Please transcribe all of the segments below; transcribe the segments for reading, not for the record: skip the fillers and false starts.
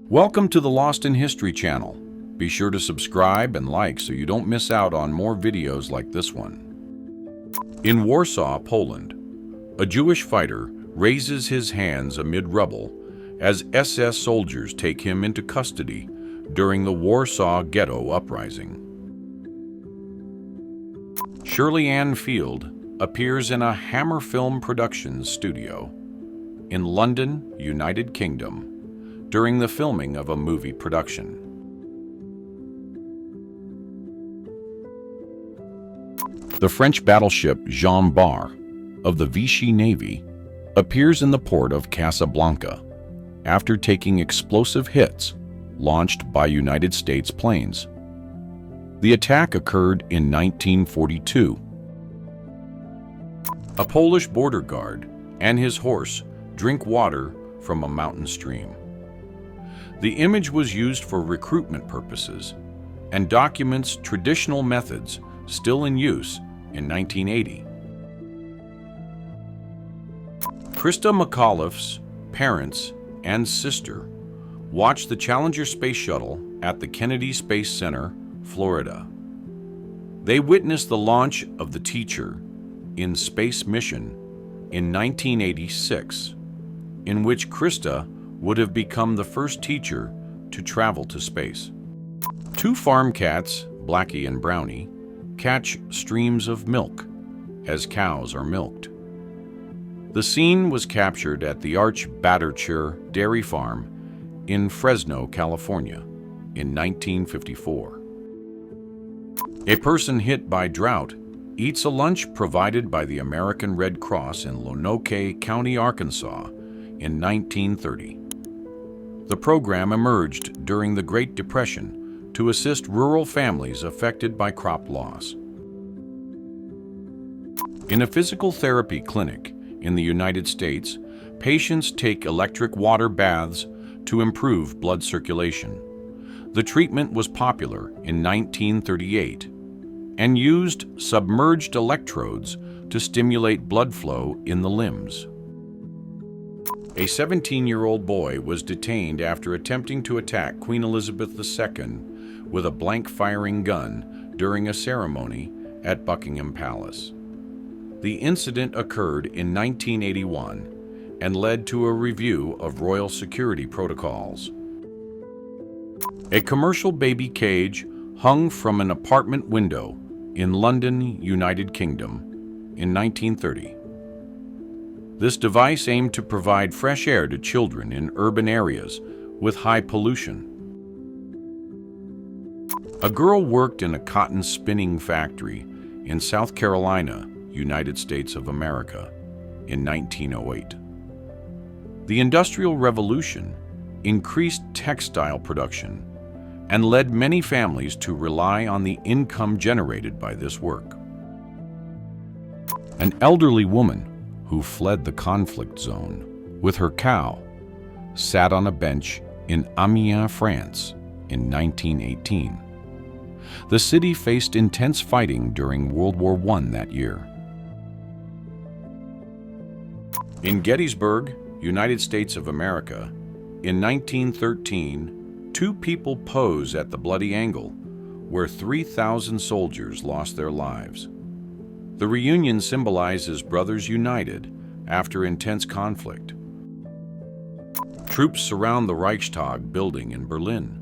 Welcome to the Lost in History channel. Be sure to subscribe and like so you don't miss out on more videos like this one. In Warsaw, Poland, a Jewish fighter raises his hands amid rubble as SS soldiers take him into custody during the Warsaw Ghetto Uprising. Shirley Ann Field appears in a Hammer Film Productions studio in London, United Kingdom, during the filming of a movie production. The French battleship Jean Bart of the Vichy Navy appears in the port of Casablanca after taking explosive hits launched by United States planes. The attack occurred in 1942. A Polish border guard and his horse drink water from a mountain stream. The image was used for recruitment purposes and documents traditional methods still in use in 1980. Krista McAuliffe's parents and sister watched the Challenger space shuttle at the Kennedy Space Center, Florida. They witnessed the launch of the Teacher in Space mission in 1986, in which Krista would have become the first teacher to travel to space. Two farm cats, Blackie and Brownie, catch streams of milk as cows are milked. The scene was captured at the Arch-Battercher Dairy Farm in Fresno, California, in 1954. A person hit by drought eats a lunch provided by the American Red Cross in Lonoke County, Arkansas, in 1930. The program emerged during the Great Depression to assist rural families affected by crop loss. In a physical therapy clinic in the United States, patients take electric water baths to improve blood circulation. The treatment was popular in 1938 and used submerged electrodes to stimulate blood flow in the limbs. A 17-year-old boy was detained after attempting to attack Queen Elizabeth II with a blank-firing gun during a ceremony at Buckingham Palace. The incident occurred in 1981 and led to a review of royal security protocols. A commercial baby cage hung from an apartment window in London, United Kingdom, in 1930. This device aimed to provide fresh air to children in urban areas with high pollution. A girl worked in a cotton spinning factory in South Carolina, United States of America, in 1908. The Industrial Revolution increased textile production and led many families to rely on the income generated by this work. An elderly woman who fled the conflict zone with her cow sat on a bench in Amiens, France in 1918. The city faced intense fighting during World War I that year. In Gettysburg, United States of America, in 1913, two people pose at the Bloody Angle, where 3,000 soldiers lost their lives. The reunion symbolizes brothers united after intense conflict. Troops surround the Reichstag building in Berlin,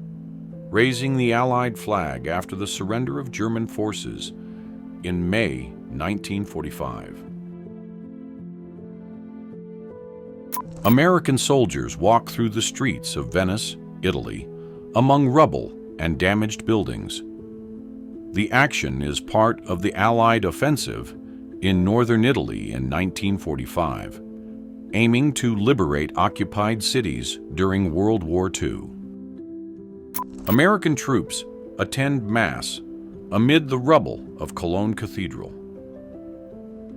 raising the Allied flag after the surrender of German forces in May 1945. American soldiers walk through the streets of Venice, Italy, among rubble and damaged buildings. The action is part of the Allied offensive in northern Italy in 1945, aiming to liberate occupied cities during World War II. American troops attend Mass amid the rubble of Cologne Cathedral.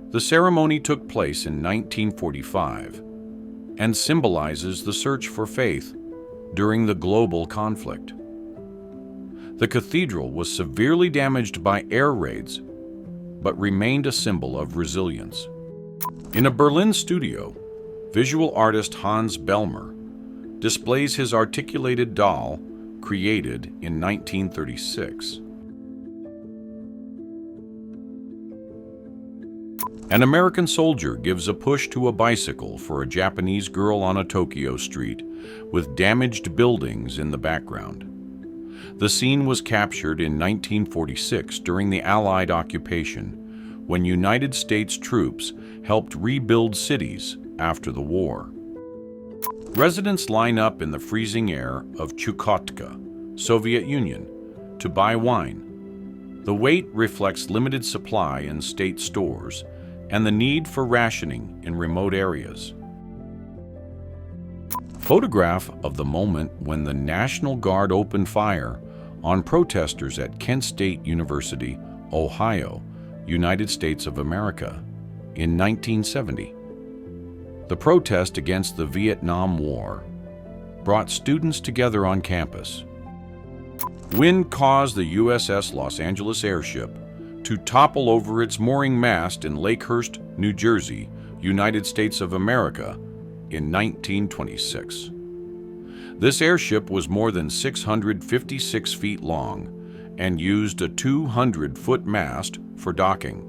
The ceremony took place in 1945 and symbolizes the search for faith during the global conflict. The cathedral was severely damaged by air raids, but remained a symbol of resilience. In a Berlin studio, visual artist Hans Bellmer displays his articulated doll, created in 1936. An American soldier gives a push to a bicycle for a Japanese girl on a Tokyo street, with damaged buildings in the background. The scene was captured in 1946 during the Allied occupation, when United States troops helped rebuild cities after the war. Residents line up in the freezing air of Chukotka, Soviet Union, to buy wine. The wait reflects limited supply in state stores and the need for rationing in remote areas. Photograph of the moment when the National Guard opened fire on protesters at Kent State University, Ohio, United States of America, in 1970. The protest against the Vietnam War brought students together on campus. Wind caused the USS Los Angeles airship to topple over its mooring mast in Lakehurst, New Jersey, United States of America, in 1926. This airship was more than 656 feet long and used a 200-foot mast for docking.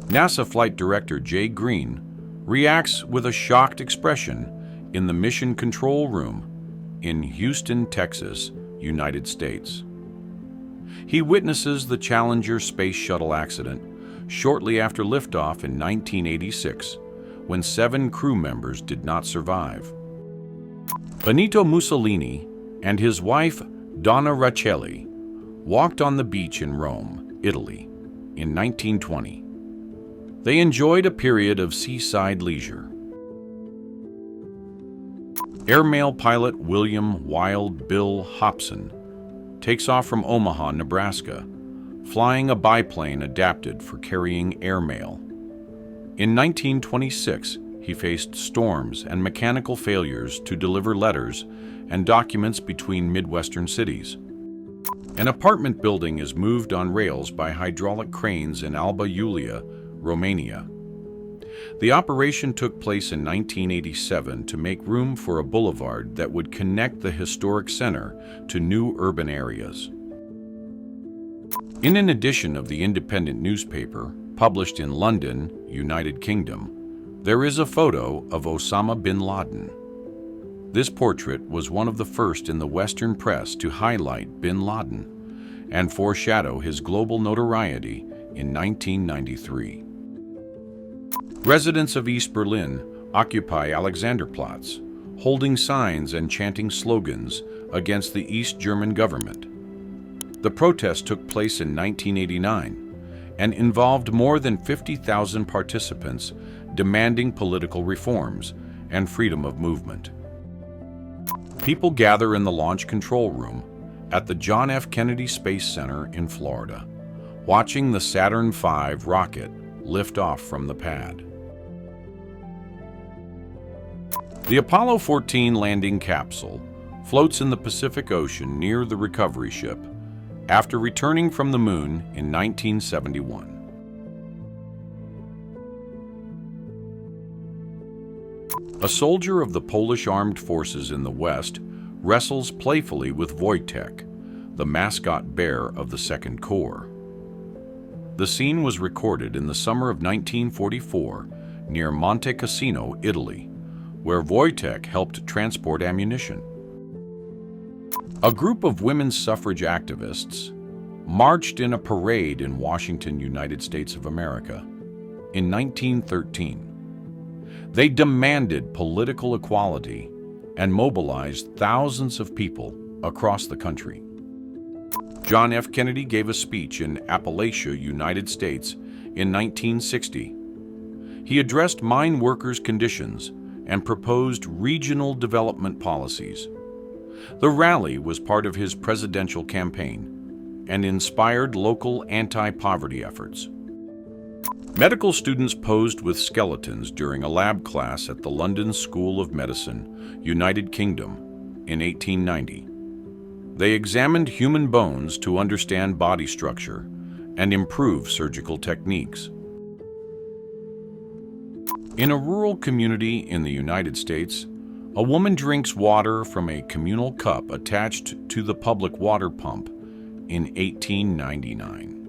NASA Flight Director Jay Green reacts with a shocked expression in the Mission Control Room in Houston, Texas, United States. He witnesses the Challenger space shuttle accident shortly after liftoff in 1986, when 7 crew members did not survive. Benito Mussolini and his wife Donna Raccelli walked on the beach in Rome, Italy, in 1920. They enjoyed a period of seaside leisure. Airmail pilot William Wild Bill Hobson takes off from Omaha, Nebraska, flying a biplane adapted for carrying airmail. In 1926, he faced storms and mechanical failures to deliver letters and documents between Midwestern cities. An apartment building is moved on rails by hydraulic cranes in Alba Iulia, Romania. The operation took place in 1987 to make room for a boulevard that would connect the historic center to new urban areas. In an edition of the Independent newspaper, published in London, United Kingdom, there is a photo of Osama bin Laden. This portrait was one of the first in the Western press to highlight bin Laden and foreshadow his global notoriety in 1993. Residents of East Berlin occupy Alexanderplatz, holding signs and chanting slogans against the East German government. The protest took place in 1989 and involved more than 50,000 participants demanding political reforms and freedom of movement. People gather in the launch control room at the John F. Kennedy Space Center in Florida, watching the Saturn V rocket lift off from the pad. The Apollo 14 landing capsule floats in the Pacific Ocean near the recovery ship after returning from the moon in 1971. A soldier of the Polish Armed Forces in the West wrestles playfully with Wojtek, the mascot bear of the Second Corps. The scene was recorded in the summer of 1944 near Monte Cassino, Italy, where Wojtek helped transport ammunition. A group of women's suffrage activists marched in a parade in Washington, United States of America, in 1913. They demanded political equality and mobilized thousands of people across the country. John F. Kennedy gave a speech in Appalachia, United States, in 1960. He addressed mine workers' conditions and proposed regional development policies. The rally was part of his presidential campaign and inspired local anti-poverty efforts. Medical students posed with skeletons during a lab class at the London School of Medicine, United Kingdom, in 1890. They examined human bones to understand body structure and improve surgical techniques. In a rural community in the United States, A woman drinks water from a communal cup attached to the public water pump in 1899.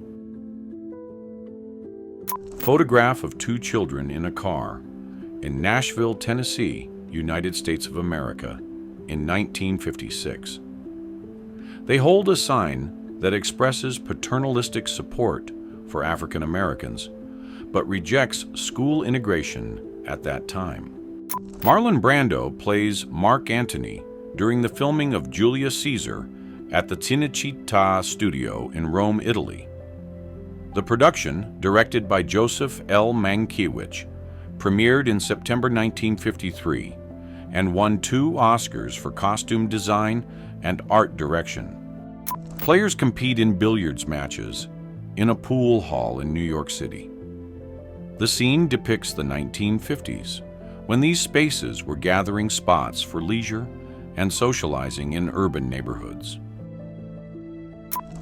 Photograph of two children in a car in Nashville, Tennessee, United States of America, in 1956. They hold a sign that expresses paternalistic support for African Americans, but rejects school integration at that time. Marlon Brando plays Mark Antony during the filming of Julius Caesar at the Cinecittà studio in Rome, Italy. The production, directed by Joseph L. Mankiewicz, premiered in September 1953 and won 2 Oscars for costume design and art direction. Players compete in billiards matches in a pool hall in New York City. The scene depicts the 1950s, when these spaces were gathering spots for leisure and socializing in urban neighborhoods.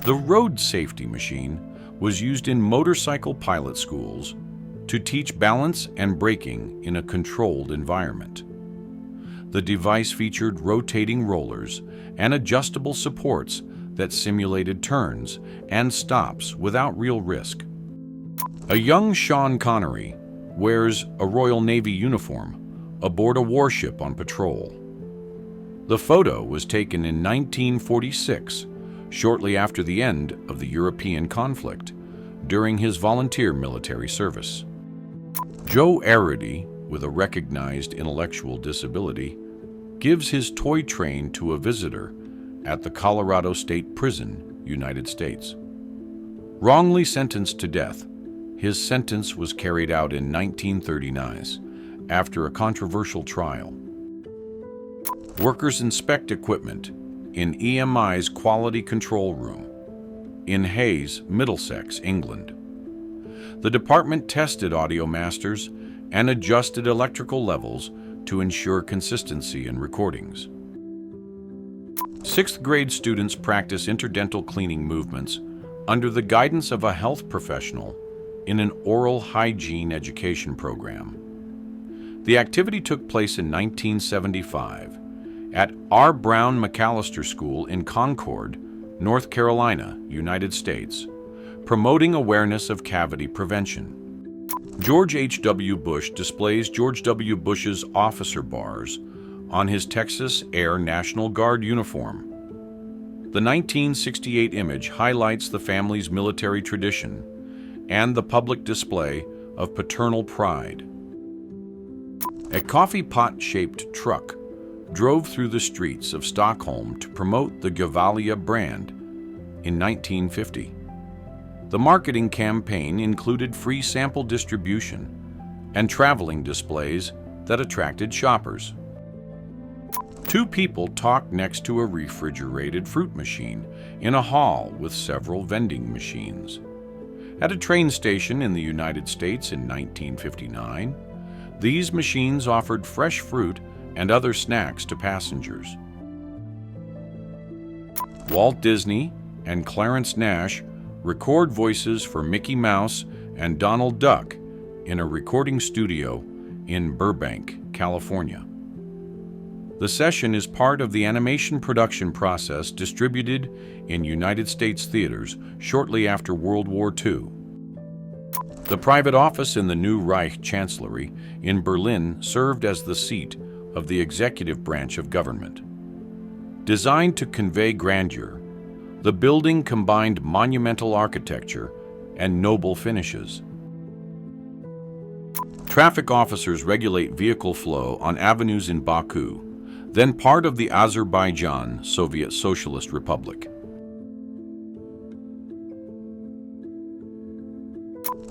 The road safety machine was used in motorcycle pilot schools to teach balance and braking in a controlled environment. The device featured rotating rollers and adjustable supports that simulated turns and stops without real risk. A young Sean Connery wears a Royal Navy uniform aboard a warship on patrol. The photo was taken in 1946, shortly after the end of the European conflict, during his volunteer military service. Joe Arity, with a recognized intellectual disability, gives his toy train to a visitor at the Colorado State Prison, United States. Wrongly sentenced to death, his sentence was carried out in 1939 after a controversial trial. Workers inspect equipment in EMI's quality control room in Hayes, Middlesex, England. The department tested audio masters and adjusted electrical levels to ensure consistency in recordings. 6th grade students practice interdental cleaning movements under the guidance of a health professional in an oral hygiene education program. The activity took place in 1975 at R. Brown McAllister School in Concord, North Carolina, United States, promoting awareness of cavity prevention. George H.W. Bush displays George W. Bush's officer bars on his Texas Air National Guard uniform. The 1968 image highlights the family's military tradition and the public display of paternal pride. A coffee pot-shaped truck drove through the streets of Stockholm to promote the Gevalia brand in 1950. The marketing campaign included free sample distribution and traveling displays that attracted shoppers. 2 people talked next to a refrigerated fruit machine in a hall with several vending machines. At a train station in the United States in 1959, these machines offered fresh fruit and other snacks to passengers. Walt Disney and Clarence Nash record voices for Mickey Mouse and Donald Duck in a recording studio in Burbank, California. The session is part of the animation production process distributed in United States theaters shortly after World War II. The private office in the new Reich Chancellery in Berlin served as the seat of the executive branch of government. Designed to convey grandeur, the building combined monumental architecture and noble finishes. Traffic officers regulate vehicle flow on avenues in Baku, then part of the Azerbaijan Soviet Socialist Republic.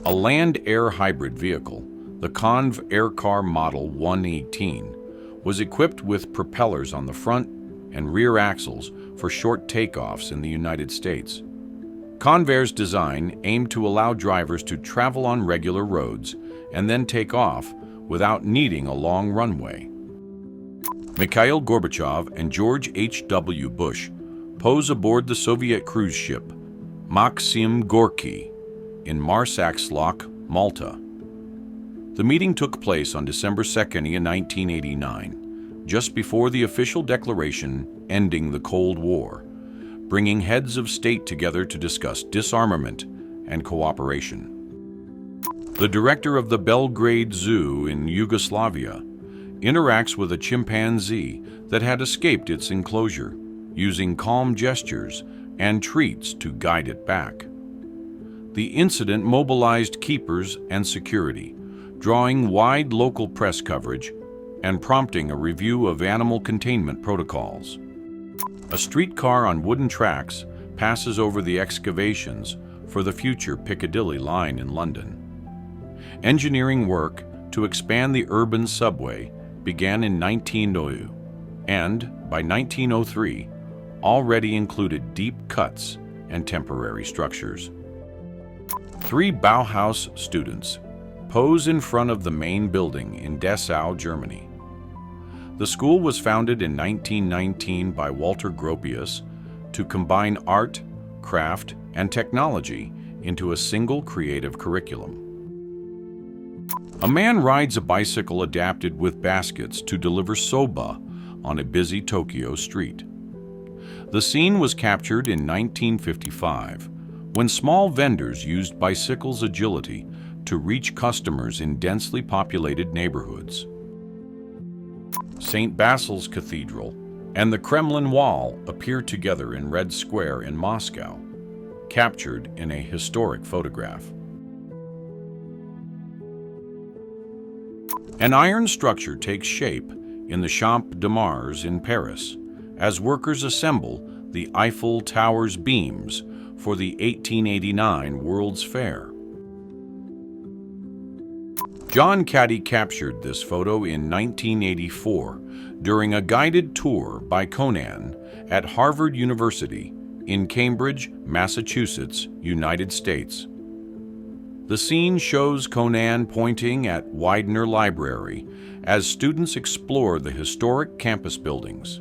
A land-air hybrid vehicle, the Conv Aircar Model 118, was equipped with propellers on the front and rear axles for short takeoffs in the United States. Convair's design aimed to allow drivers to travel on regular roads and then take off without needing a long runway. Mikhail Gorbachev and George H.W. Bush pose aboard the Soviet cruise ship Maxim Gorky in Marsaxlok, Malta. The meeting took place on December 2nd, 1989, just before the official declaration ending the Cold War, bringing heads of state together to discuss disarmament and cooperation. The director of the Belgrade Zoo in Yugoslavia interacts with a chimpanzee that had escaped its enclosure, using calm gestures and treats to guide it back. The incident mobilized keepers and security, drawing wide local press coverage and prompting a review of animal containment protocols. A streetcar on wooden tracks passes over the excavations for the future Piccadilly line in London. Engineering work to expand the urban subway began in 1902, and by 1903, already included deep cuts and temporary structures. 3 Bauhaus students pose in front of the main building in Dessau, Germany. The school was founded in 1919 by Walter Gropius to combine art, craft, and technology into a single creative curriculum. A man rides a bicycle adapted with baskets to deliver soba on a busy Tokyo street. The scene was captured in 1955, when small vendors used bicycles' agility to reach customers in densely populated neighborhoods. St. Basil's Cathedral and the Kremlin Wall appear together in Red Square in Moscow, captured in a historic photograph. An iron structure takes shape in the Champ de Mars in Paris as workers assemble the Eiffel Tower's beams for the 1889 World's Fair. John Caddy captured this photo in 1984 during a guided tour by Conan at Harvard University in Cambridge, Massachusetts, United States. The scene shows Conan pointing at Widener Library as students explore the historic campus buildings.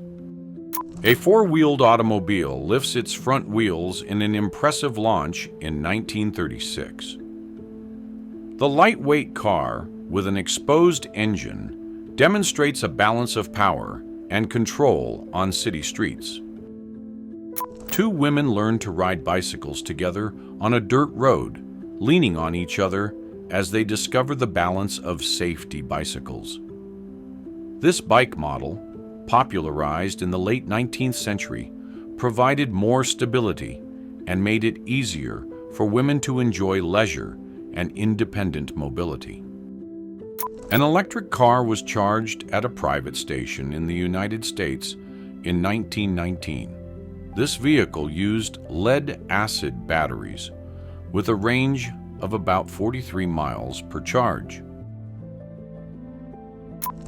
A 4-wheeled automobile lifts its front wheels in an impressive launch in 1936. The lightweight car, with an exposed engine, demonstrates a balance of power and control on city streets. 2 women learn to ride bicycles together on a dirt road, leaning on each other as they discover the balance of safety bicycles. This bike model, popularized in the late 19th century, provided more stability and made it easier for women to enjoy leisure and independent mobility. An electric car was charged at a private station in the United States in 1919. This vehicle used lead-acid batteries with a range of about 43 miles per charge.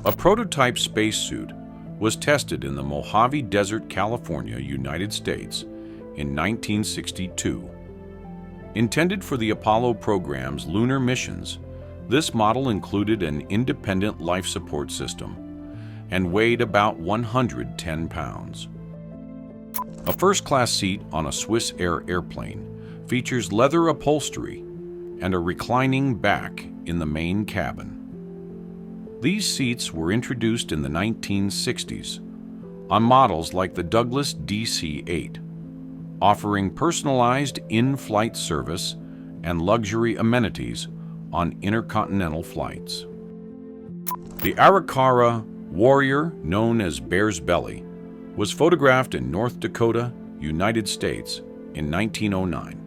A prototype spacesuit was tested in the Mojave Desert, California, United States in 1962. Intended for the Apollo program's lunar missions, this model included an independent life support system and weighed about 110 pounds. A first-class seat on a Swiss Air airplane features leather upholstery and a reclining back in the main cabin. These seats were introduced in the 1960s on models like the Douglas DC-8, offering personalized in-flight service and luxury amenities on intercontinental flights. The Arikara Warrior, known as Bear's Belly, was photographed in North Dakota, United States in 1909.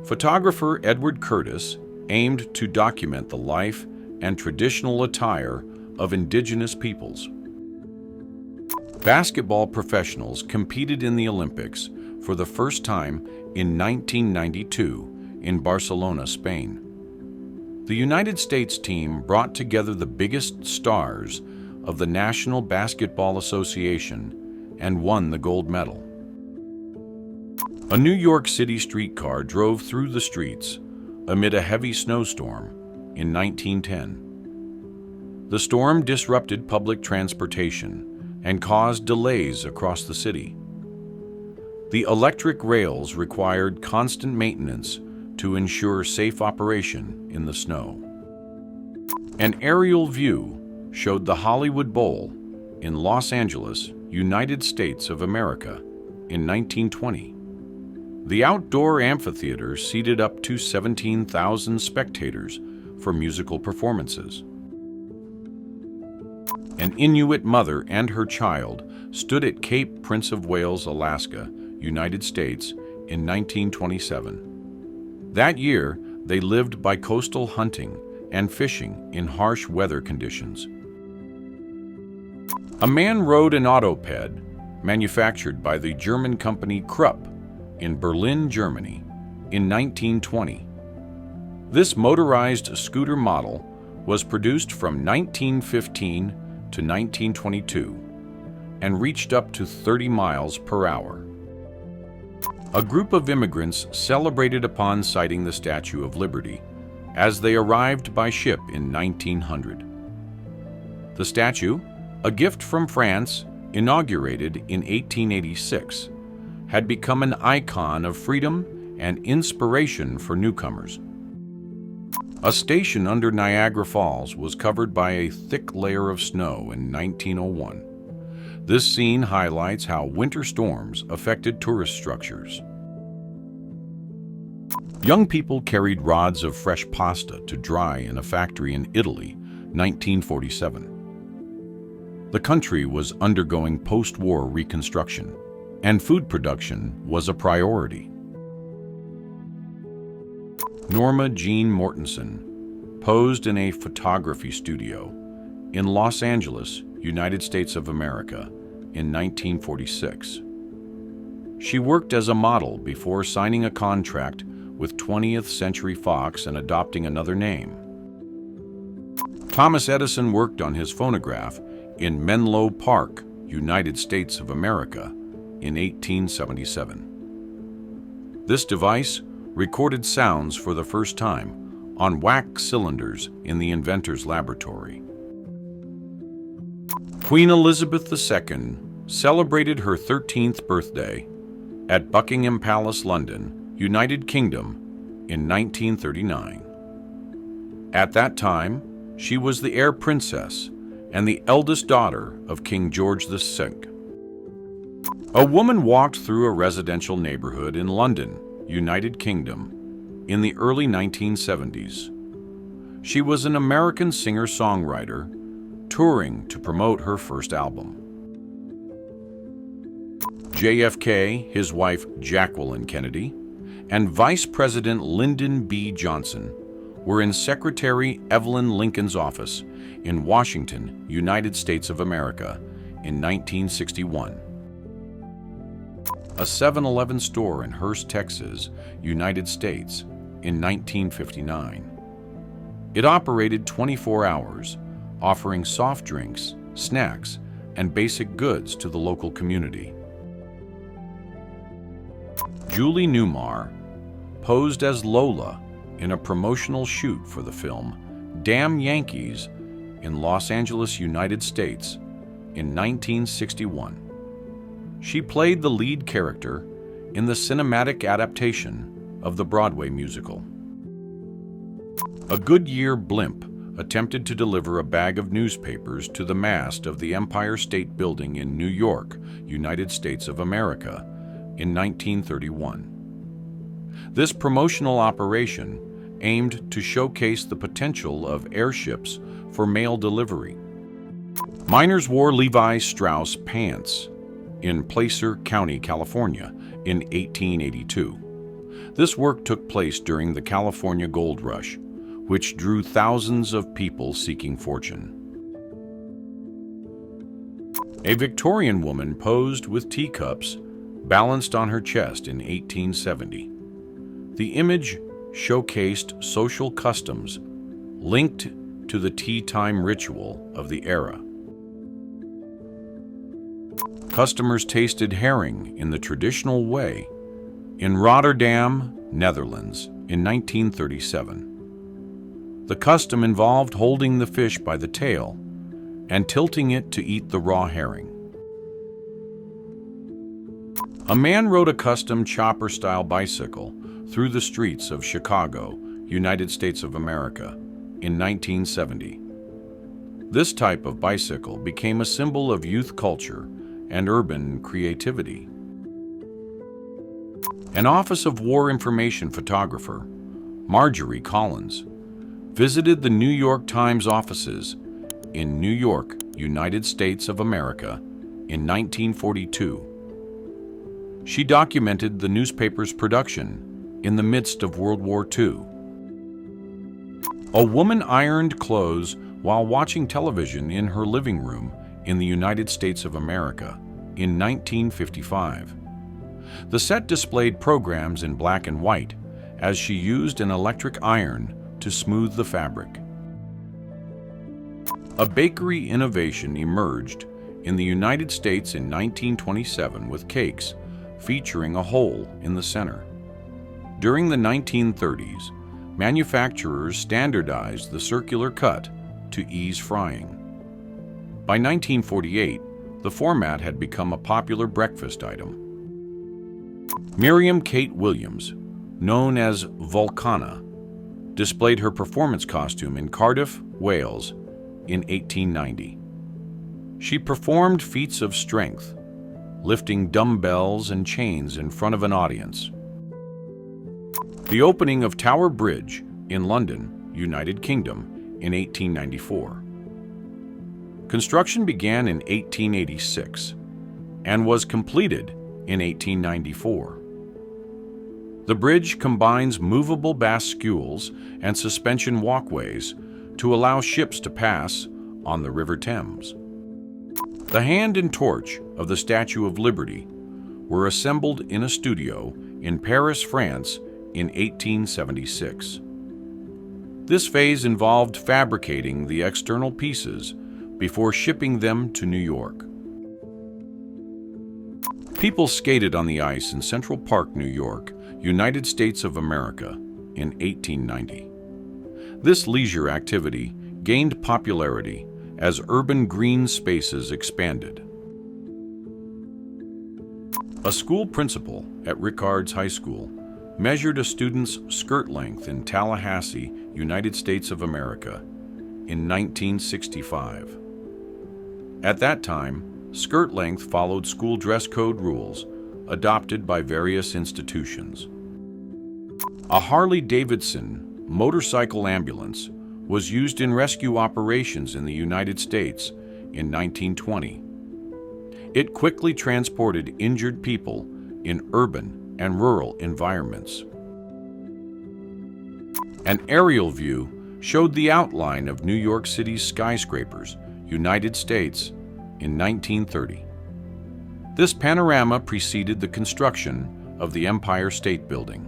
Photographer Edward Curtis aimed to document the life and traditional attire of indigenous peoples. Basketball professionals competed in the Olympics for the first time in 1992 in Barcelona, Spain. The United States team brought together the biggest stars of the National Basketball Association and won the gold medal. A New York City streetcar drove through the streets amid a heavy snowstorm in 1910. The storm disrupted public transportation and caused delays across the city. The electric rails required constant maintenance to ensure safe operation in the snow. An aerial view showed the Hollywood Bowl in Los Angeles, United States of America, in 1920. The outdoor amphitheater seated up to 17,000 spectators for musical performances. An Inuit mother and her child stood at Cape Prince of Wales, Alaska, United States, in 1927. That year, they lived by coastal hunting and fishing in harsh weather conditions. A man rode an autoped manufactured by the German company Krupp in Berlin, Germany, in 1920. This motorized scooter model was produced from 1915 to 1922 and reached up to 30 miles per hour. A group of immigrants celebrated upon sighting the Statue of Liberty as they arrived by ship in 1900. The statue, a gift from France, inaugurated in 1886, had become an icon of freedom and inspiration for newcomers. A station under Niagara Falls was covered by a thick layer of snow in 1901. This scene highlights how winter storms affected tourist structures. Young people carried rods of fresh pasta to dry in a factory in Italy, 1947. The country was undergoing post-war reconstruction, and food production was a priority. Norma Jean Mortensen posed in a photography studio in Los Angeles, United States of America, in 1946. She worked as a model before signing a contract with 20th Century Fox and adopting another name. Thomas Edison worked on his phonograph in Menlo Park, United States of America, in 1877. This device recorded sounds for the first time on wax cylinders in the inventor's laboratory. Queen Elizabeth II celebrated her 13th birthday at Buckingham Palace, London, United Kingdom, in 1939. At that time, she was the heir princess and the eldest daughter of King George VI. A woman walked through a residential neighborhood in London, United Kingdom, in the early 1970s. She was an American singer-songwriter touring to promote her first album. JFK, his wife Jacqueline Kennedy, and Vice President Lyndon B. Johnson were in Secretary Evelyn Lincoln's office in Washington, United States of America, in 1961. A 7-Eleven store in Hurst, Texas, United States, in 1959. It operated 24 hours, offering soft drinks, snacks, and basic goods to the local community. Julie Newmar posed as Lola in a promotional shoot for the film Damn Yankees in Los Angeles, United States, in 1961. She played the lead character in the cinematic adaptation of the Broadway musical. A Goodyear blimp attempted to deliver a bag of newspapers to the mast of the Empire State Building in New York, United States of America, in 1931. This promotional operation aimed to showcase the potential of airships for mail delivery. Miners wore Levi Strauss pants in Placer County, California, in 1882. This work took place during the California Gold Rush, which drew thousands of people seeking fortune. A Victorian woman posed with teacups balanced on her chest in 1870. The image showcased social customs linked to the tea time ritual of the era. Customers tasted herring in the traditional way in Rotterdam, Netherlands, in 1937. The custom involved holding the fish by the tail and tilting it to eat the raw herring. A man rode a custom chopper-style bicycle through the streets of Chicago, United States of America, in 1970. This type of bicycle became a symbol of youth culture and urban creativity. An Office of War Information photographer, Marjorie Collins, visited the New York Times offices in New York, United States of America, in 1942. She documented the newspaper's production in the midst of World War II. A woman ironed clothes while watching television in her living room in the United States of America in 1955. The set displayed programs in black and white as she used an electric iron to smooth the fabric. A bakery innovation emerged in the United States in 1927 with cakes featuring a hole in the center. During the 1930s, manufacturers standardized the circular cut to ease frying. By 1948, the format had become a popular breakfast item. Miriam Kate Williams, known as Volcana, displayed her performance costume in Cardiff, Wales, in 1890. She performed feats of strength, lifting dumbbells and chains in front of an audience. The opening of Tower Bridge in London, United Kingdom, in 1894. Construction began in 1886 and was completed in 1894. The bridge combines movable bascules and suspension walkways to allow ships to pass on the River Thames. The hand and torch of the Statue of Liberty were assembled in a studio in Paris, France in 1876. This phase involved fabricating the external pieces before shipping them to New York. People skated on the ice in Central Park, New York, United States of America, in 1890. This leisure activity gained popularity as urban green spaces expanded. A school principal at Rickards High School measured a student's skirt length in Tallahassee, United States of America, in 1965. At that time, skirt length followed school dress code rules adopted by various institutions. A Harley-Davidson motorcycle ambulance was used in rescue operations in the United States in 1920. It quickly transported injured people in urban and rural environments. An aerial view showed the outline of New York City's skyscrapers, United States, in 1930. This panorama preceded the construction of the Empire State Building.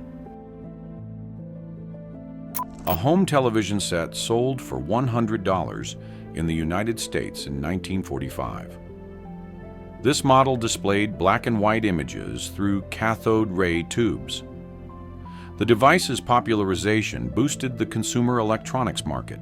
A home television set sold for $100 in the United States in 1945. This model displayed black and white images through cathode ray tubes. The device's popularization boosted the consumer electronics market.